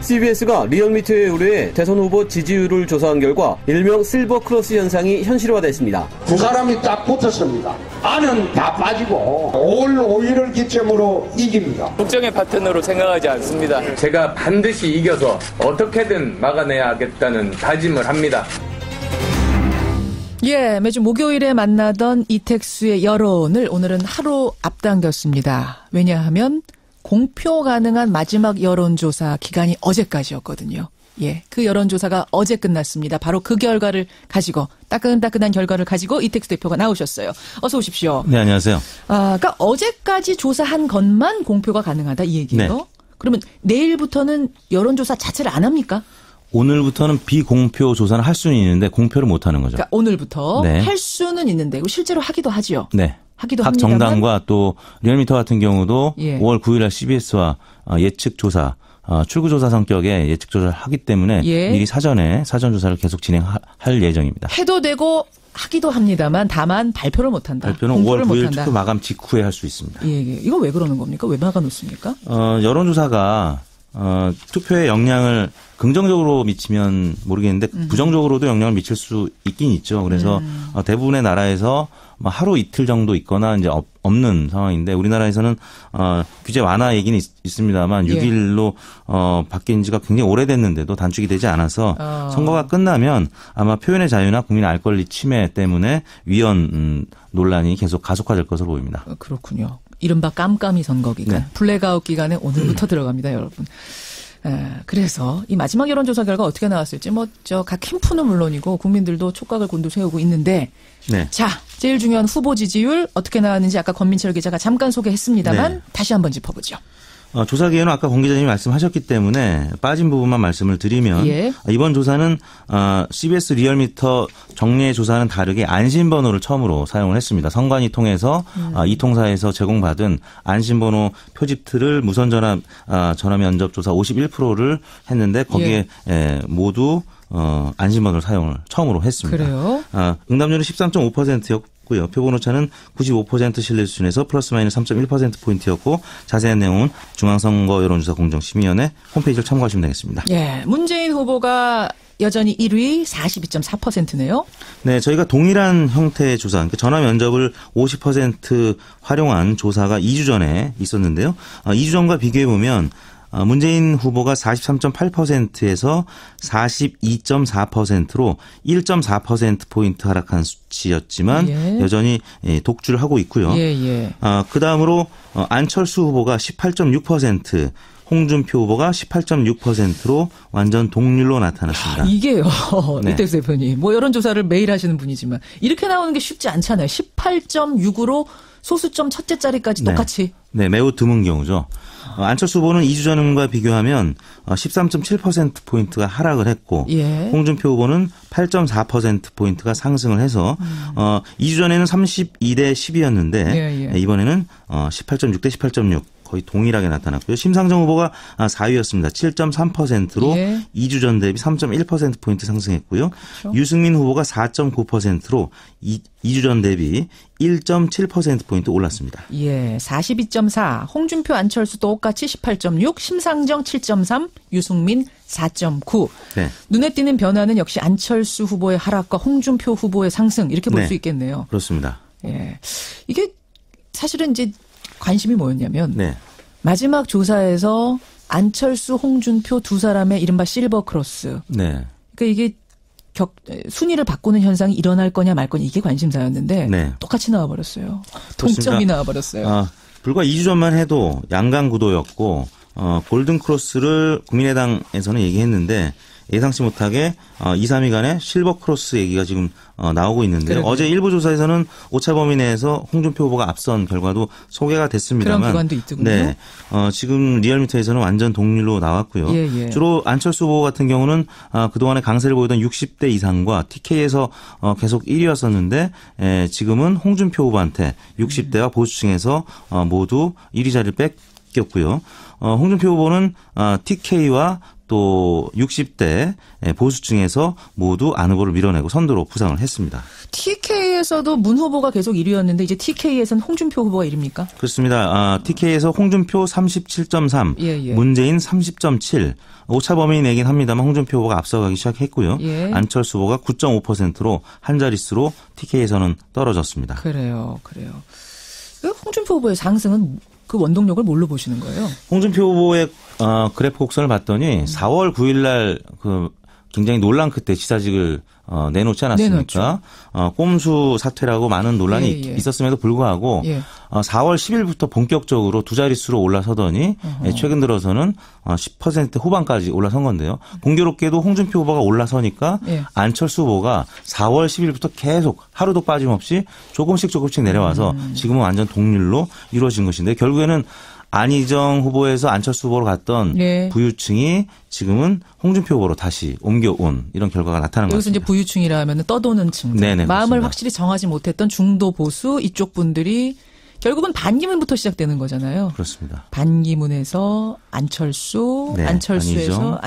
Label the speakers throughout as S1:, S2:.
S1: CBS가 리얼미터에 의뢰해 대선 후보 지지율을 조사한 결과 일명 실버 크로스 현상이 현실화됐습니다.
S2: 두 사람이 딱 붙었습니다. 안은 다 빠지고 5월 5일을 기점으로 이깁니다.
S3: 국정의 파트너로 생각하지 않습니다.
S4: 제가 반드시 이겨서 어떻게든 막아내야겠다는 다짐을 합니다.
S5: 예, 매주 목요일에 만나던 이택수의 여론을 오늘은 하루 앞당겼습니다. 왜냐하면 공표 가능한 마지막 여론조사 기간이 어제까지였거든요. 예, 그 여론조사가 어제 끝났습니다. 바로 그 결과를 가지고 따끈따끈한 결과를 가지고 이택수 대표가 나오셨어요. 어서 오십시오.
S6: 네, 안녕하세요.
S5: 그러니까 어제까지 조사한 것만 공표가 가능하다 이 얘기예요.
S6: 네.
S5: 그러면 내일부터는 여론조사 자체를 안 합니까?
S6: 오늘부터는 비공표 조사는 할 수는 있는데 공표를 못 하는 거죠.
S5: 그러니까 오늘부터
S6: 네.
S5: 할 수는 있는데 실제로 하기도 하죠.
S6: 네.
S5: 하기도
S6: 각
S5: 합니다만.
S6: 정당과 또 리얼미터 같은 경우도
S5: 예.
S6: 5월 9일 날 CBS와 예측 조사, 출구 조사 성격의 예측 조사를 하기 때문에
S5: 예.
S6: 미리 사전 조사를 계속 진행할 예정입니다.
S5: 해도 되고 하기도 합니다만 다만 발표를 못 한다.
S6: 발표는 5월 9일 투표 마감 직후에 할 수 있습니다.
S5: 예, 예. 이거 왜 그러는 겁니까? 왜 막아놓습니까?
S6: 여론조사가 투표에 영향을 긍정적으로 미치면 모르겠는데 부정적으로도 영향을 미칠 수 있긴 있죠. 그래서 대부분의 나라에서 하루 이틀 정도 있거나 이제 없는 상황인데 우리나라에서는 규제 완화 얘기는 있습니다만 6일로 바뀐 지가 굉장히 오래됐는데도 단축이 되지 않아서 선거가 끝나면 아마 표현의 자유나 국민의 알 권리 침해 때문에 위헌 논란이 계속 가속화될 것으로 보입니다.
S5: 그렇군요. 이른바 깜깜이 선거 기간,
S6: 네.
S5: 블랙아웃 기간에 오늘부터 들어갑니다, 여러분. 그래서 이 마지막 여론조사 결과 어떻게 나왔을지 각 캠프는 물론이고 국민들도 촉각을 곤두세우고 있는데
S6: 네.
S5: 자, 제일 중요한 후보 지지율 어떻게 나왔는지 아까 권민철 기자가 잠깐 소개했습니다만
S6: 네.
S5: 다시 한번 짚어보죠.
S6: 조사 기회는 아까 권 기자님이 말씀하셨기 때문에 빠진 부분만 말씀을 드리면
S5: 예.
S6: 이번 조사는 CBS 리얼미터 정례 조사는 다르게 안심번호를 처음으로 사용을 했습니다. 선관위 통해서 이 통사에서 제공받은 안심번호 표집틀을 무선 전화 면접 조사 51%를 했는데 거기에 모두 안심번호를 사용을 처음으로 했습니다.
S5: 그래요?
S6: 응답률은 13.5%였고 고요. 표본 오차는 95% 신뢰 수준에서 플러스 마이너스 3.1%포인트였고 자세한 내용은 중앙선거 여론조사 공정심의위원회 홈페이지를 참고하시면 되겠습니다.
S5: 예, 문재인 후보가 여전히 1위 42.4%네요.
S6: 네, 저희가 동일한 형태의 조사, 그러니까 전화 면접을 50% 활용한 조사가 2주 전에 있었는데요. 2주 전과 비교해 보면 문재인 후보가 43.8%에서 42.4%로 1.4%포인트 하락한 수치였지만 여전히 독주를 하고 있고요. 그 다음으로 안철수 후보가 18.6%, 홍준표 후보가 18.6%로 완전 동률로 나타났습니다.
S5: 이게요.
S6: 네.
S5: 이택수 대표님. 여론조사를 매일 하시는 분이지만 이렇게 나오는 게 쉽지 않잖아요. 18.6으로 소수점 첫째 자리까지 똑같이.
S6: 네, 매우 드문 경우죠. 안철수 후보는 2주 전과 비교하면 13.7%포인트가 하락을 했고 홍준표 후보는 8.4%포인트가 상승을 해서 2주 전에는 32대 10이었는데 이번에는 18.6대 18.6 거의 동일하게 나타났고요. 심상정 후보가 4위였습니다. 7.3%로 2주 전 대비 3.1%포인트 상승했고요. 그렇죠. 유승민 후보가 4.9%로 2주 전 대비 1.7%포인트 올랐습니다.
S5: 예, 42.4. 홍준표 안철수 똑같이 18.6, 심상정 7.3, 유승민 4.9.
S6: 네.
S5: 눈에 띄는 변화는 역시 안철수 후보의 하락과 홍준표 후보의 상승 이렇게 볼 수 있겠네요.
S6: 그렇습니다.
S5: 예, 이게 사실은 이제 관심이 뭐였냐면 마지막 조사에서 안철수, 홍준표 두 사람의 이른바 실버 크로스. 그러니까 이게 순위를 바꾸는 현상이 일어날 거냐 말 거냐 이게 관심사였는데 똑같이 나와버렸어요. 동점이 나와버렸어요.
S6: 불과 2주 전만 해도 양강 구도였고 골든 크로스를 국민의당에서는 얘기했는데 예상치 못하게 2, 3위 간의 실버 크로스 얘기가 지금 나오고 있는데요. 어제 일부 조사에서는 오차 범위 내에서 홍준표 후보가 앞선 결과도 소개가 됐습니다만
S5: 그런 기관도 있더군요.
S6: 네, 지금 리얼미터에서는 완전 동률로 나왔고요. 주로 안철수 후보 같은 경우는 그동안에 강세를 보이던 60대 이상과 TK에서 계속 1위였었는데 지금은 홍준표 후보한테 60대와 보수층에서 모두 1위 자리를 뺏겼고요. 홍준표 후보는 TK와 또 60대 보수층에서 모두 안 후보를 밀어내고 선두로 부상을 했습니다.
S5: TK에서도 문 후보가 계속 1위였는데 이제 TK에서는 홍준표 후보가 1위입니까?
S6: 그렇습니다. TK에서 홍준표 37.3, 예. 문재인 30.7. 오차 범위 내긴 합니다만 홍준표 후보가 앞서가기 시작했고요. 예. 안철수 후보가 9.5%로 한 자릿수로 TK에서는 떨어졌습니다.
S5: 그래요. 홍준표 후보의 상승은 그 원동력을 뭘로 보시는 거예요?
S6: 홍준표 후보의 그래프 곡선을 봤더니 4월 9일 날 그 굉장히 논란 끝에 지사직을 내놓지 않았습니까? 꼼수 사퇴라고 많은 논란이 있었음에도 불구하고 4월 10일부터 본격적으로 두 자릿수로 올라서더니 최근 들어서는 10% 후반까지 올라선 건데요. 공교롭게도 홍준표 후보가 올라서니까 안철수 후보가 4월 10일부터 계속 하루도 빠짐없이 조금씩 내려와서 지금은 완전 동률로 이루어진 것인데 결국에는 안희정 후보에서 안철수 후보로 갔던 부유층이 지금은 홍준표 후보로 다시 옮겨온 이런 결과가 나타난 것 같습니다.
S5: 여기서 이제 부유층이라 하면 떠도는 층들.
S6: 네네,
S5: 마음을
S6: 그렇습니다.
S5: 확실히 정하지 못했던 중도 보수 이쪽 분들이 결국은 반기문부터 시작되는 거잖아요.
S6: 그렇습니다.
S5: 반기문에서 안철수, 안철수에서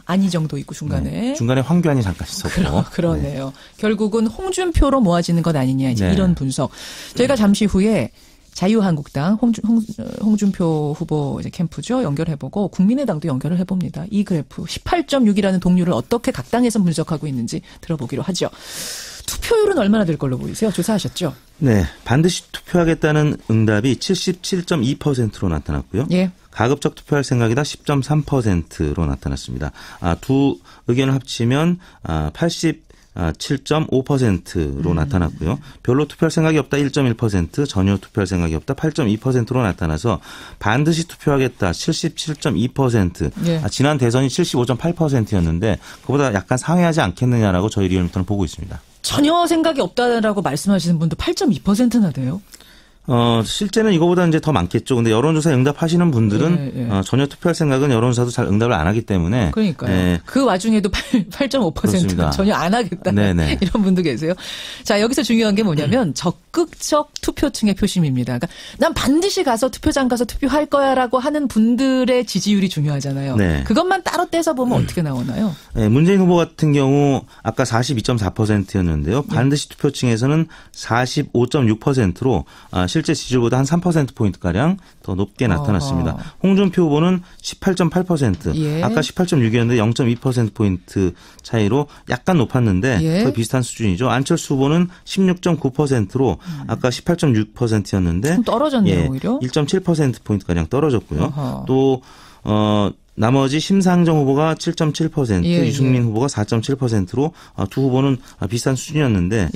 S5: 안희정도 있고 중간에.
S6: 중간에 황교안이 잠깐 있었고.
S5: 그러네요. 결국은 홍준표로 모아지는 것 아니냐 이제 이런 분석. 저희가 잠시 후에 자유한국당 홍준표 후보 이제 캠프죠. 연결해보고 국민의당도 연결을 해봅니다. 이 그래프 18.6이라는 동률을 어떻게 각 당에서 분석하고 있는지 들어보기로 하죠. 투표율은 얼마나 될 걸로 보이세요? 조사하셨죠?
S6: 네. 반드시 투표하겠다는 응답이 77.2%로 나타났고요. 예. 가급적 투표할 생각이다 10.3%로 나타났습니다. 두 의견을 합치면 7.5%로 나타났고요. 별로 투표할 생각이 없다 1.1%, 전혀 투표할 생각이 없다 8.2%로 나타나서 반드시 투표하겠다 77.2%. 예. 지난 대선이 75.8%였는데 그보다 약간 상회하지 않겠느냐라고 저희 리얼미터는 보고 있습니다.
S5: 전혀 생각이 없다라고 말씀하시는 분도 8.2%나 돼요?
S6: 실제는 이거보다 이제 더 많겠죠. 근데 여론조사 응답하시는 분들은 전혀 투표할 생각은 여론조사도 잘 응답을 안 하기 때문에.
S5: 그러니까요. 그 와중에도 8.5%는 전혀 안 하겠다. 네네. 이런 분도 계세요. 자, 여기서 중요한 게 뭐냐면 적극적 투표층의 표심입니다. 그러니까 난 반드시 가서 투표장 가서 투표할 거야라고 하는 분들의 지지율이 중요하잖아요. 네. 그것만 따로 떼서 보면 어떻게 나오나요?
S6: 네, 문재인 후보 같은 경우 아까 42.4%였는데요. 반드시 투표층에서는 45.6%로 실제 지지율보다 한 3%포인트가량 더 높게 나타났습니다. 홍준표 후보는 18.8%, 예. 아까 18.6이었는데 0.2%포인트 차이로 약간 높았는데 거의 비슷한 수준이죠. 안철수 후보는 16.9%로 아까 18.6%였는데
S5: 좀 떨어졌네요, 오히려.
S6: 1.7%포인트가량 떨어졌고요. 또 나머지 심상정 후보가 7.7%, 유승민 후보가 4.7%로 두 후보는 비슷한 수준이었는데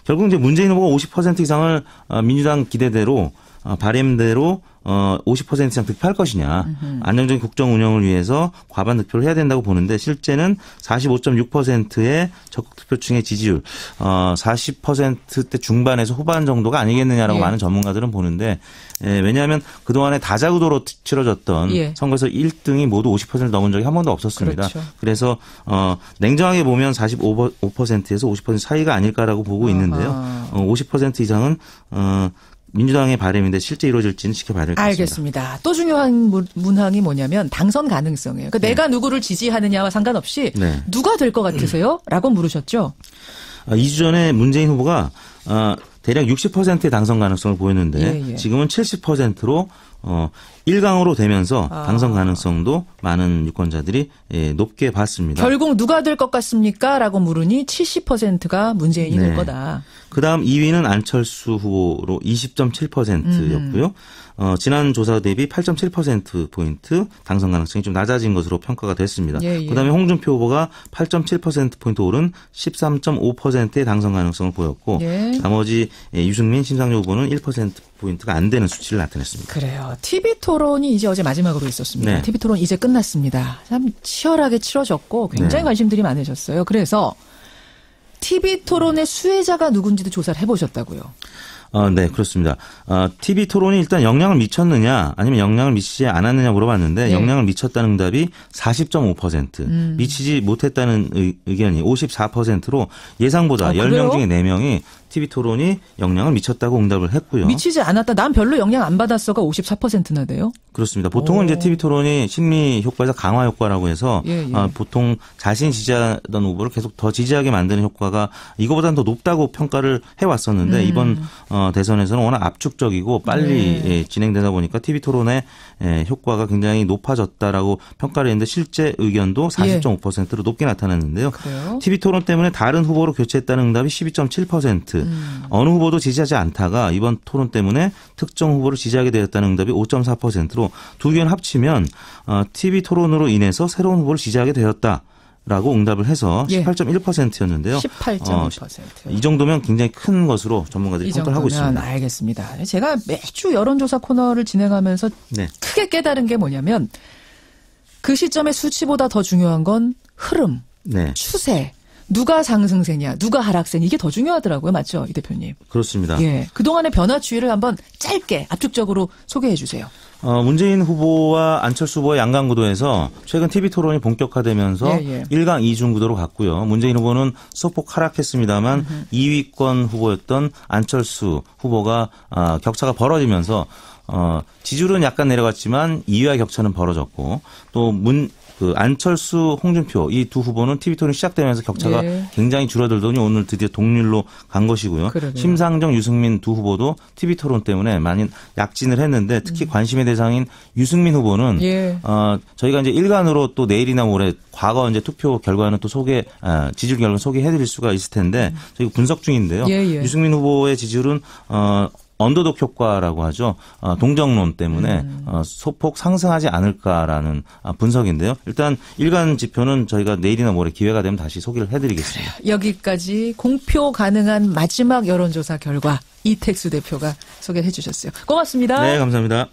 S6: 결국 이제 문재인 후보가 50% 이상을 민주당 기대대로 바램대로 50% 이상 득표할 것이냐. 안정적인 국정 운영을 위해서 과반 득표를 해야 된다고 보는데 실제는 45.6%의 적극 투표층의 지지율 40%대 중반에서 후반 정도가 아니겠느냐라고 많은 전문가들은 보는데 왜냐하면 그동안에 다자구도로 치러졌던 선거에서 1등이 모두 50%를 넘은 적이 한 번도 없었습니다. 그렇죠. 그래서 냉정하게 보면 45%에서 50% 차이가 아닐까라고 보고 있는데요. 50% 이상은 민주당의 바람인데 실제 이루어질지는 지켜봐야 될 것 같습니다.
S5: 알겠습니다. 또 중요한 문항이 뭐냐면 당선 가능성이에요. 그러니까 내가 누구를 지지하느냐와 상관없이 누가 될 것 같으세요? 라고 물으셨죠.
S6: 2주 전에 문재인 후보가 대략 60%의 당선 가능성을 보였는데 지금은 70%로 1강으로 되면서 당선 가능성도 많은 유권자들이 높게 봤습니다.
S5: 결국 누가 될 것 같습니까? 라고 물으니 70%가 문재인이 될 거다.
S6: 그다음 2위는 안철수 후보로 20.7%였고요. 지난 조사 대비 8.7%포인트 당선 가능성이 좀 낮아진 것으로 평가가 됐습니다. 그다음에 홍준표 후보가 8.7%포인트 오른 13.5%의 당선 가능성을 보였고 나머지 유승민, 심상정 후보는 1%포인트가 안 되는 수치를 나타냈습니다.
S5: 그래요. TV토론이 이제 어제 마지막으로 있었습니다. TV토론 이제 끝났습니다. 참 치열하게 치러졌고 굉장히 관심들이 많으셨어요. 그래서 TV토론의 수혜자가 누군지도 조사를 해보셨다고요.
S6: 네, 그렇습니다. TV 토론이 일단 영향을 미쳤느냐 아니면 영향을 미치지 않았느냐 물어봤는데 영향을 미쳤다는 응답이 40.5%, 미치지 못했다는 의견이 54%로 예상보다 10명 중에 4명이 TV토론이 영향을 미쳤다고 응답을 했고요.
S5: 미치지 않았다. 난 별로 영향 안 받았어가 54%나 돼요.
S6: 그렇습니다. 보통은 이제 TV토론이 심리 효과에서 강화 효과라고 해서 보통 자신이 지지하던 후보를 계속 더 지지하게 만드는 효과가 이거보다는 더 높다고 평가를 해왔었는데 이번 대선에서는 워낙 압축적이고 빨리 진행되다 보니까 TV토론의 효과가 굉장히 높아졌다라고 평가를 했는데 실제 의견도 40.5%로 높게 나타났는데요. TV토론 때문에 다른 후보로 교체했다는 응답이 12.7%, 어느 후보도 지지하지 않다가 이번 토론 때문에 특정 후보를 지지하게 되었다는 응답이 5.4%로 두 의견 합치면 TV토론으로 인해서 새로운 후보를 지지하게 되었다라고 응답을 해서 18.1%였는데요.
S5: 18.1%.
S6: 이 정도면 굉장히 큰 것으로 전문가들이 평가를 하고 있습니다.
S5: 알겠습니다. 제가 매주 여론조사 코너를 진행하면서 크게 깨달은 게 뭐냐면 그 시점의 수치보다 더 중요한 건 흐름, 추세. 누가 상승세냐, 누가 하락세냐 이게 더 중요하더라고요. 맞죠? 이 대표님.
S6: 그렇습니다.
S5: 예. 그동안의 변화 추이를 한번 짧게 압축적으로 소개해 주세요.
S6: 문재인 후보와 안철수 후보의 양강구도에서 최근 TV토론이 본격화되면서 1강 2중 구도로 갔고요. 문재인 후보는 소폭 하락했습니다만 2위권 후보였던 안철수 후보가 격차가 벌어지면서 지지율은 약간 내려갔지만 2위와 격차는 벌어졌고 또 안철수, 홍준표 이 두 후보는 TV토론이 시작되면서 격차가 굉장히 줄어들더니 오늘 드디어 동률로 간 것이고요. 심상정, 유승민 두 후보도 TV토론 때문에 많이 약진을 했는데 특히 관심의 대상인 유승민 후보는 저희가 이제 일간으로 또 내일이나 모레 과거 이제 투표 결과는 또 지지율 결과는 소개해드릴 수가 있을 텐데 저희가 분석 중인데요. 유승민 후보의 지지율은 언더독 효과라고 하죠. 동정론 때문에 소폭 상승하지 않을까라는 분석인데요. 일단 일간 지표는 저희가 내일이나 모레 기회가 되면 다시 소개를 해드리겠습니다.
S5: 여기까지 공표 가능한 마지막 여론조사 결과 이택수 대표가 소개해 주셨어요. 고맙습니다.
S6: 네, 감사합니다.